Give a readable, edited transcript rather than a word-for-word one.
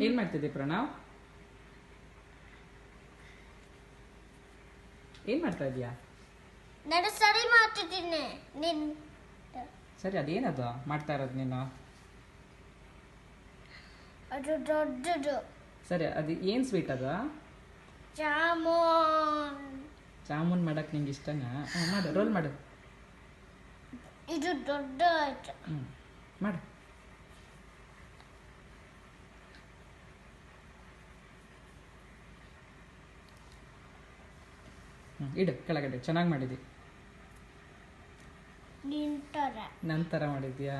ಏನ್ ಮಾಡ್ತಿದ್ದೆ ಪ್ರಣವ್? ಏನ್ ಮಾಡ್ತಾ ಇದೀಯಾ? ನಾನು ಸರಿ ಮಾಡ್ತಿದ್ದೀನಿ. ಸರಿ, ಅದೇನದು ಮಾಡ್ತಾ ಇರೋದು ನೀನು? ಅದು ದೊಡ್ಡದು. ಸರಿ, ಅದು ಏನು ಸ್ವೀಟ್ ಅದು? ಜಾಮೂನ್. ಜಾಮೂನ್ ಮಾಡಕ್ ನಿಂಗೆ ಇಷ್ಟನಾ? ಮಾಡು, ರೋಲ್ ಮಾಡು. ಇದು ದೊಡ್ಡ ಆಯ್ತು. ಮಾಡು. ಇಡು ಕೆಳಗಡೆ. ಚೆನ್ನಾಗಿ ಮಾಡಿದಿ. ನಿಂತರ ನಂತರ ಮಾಡಿದ್ಯಾ?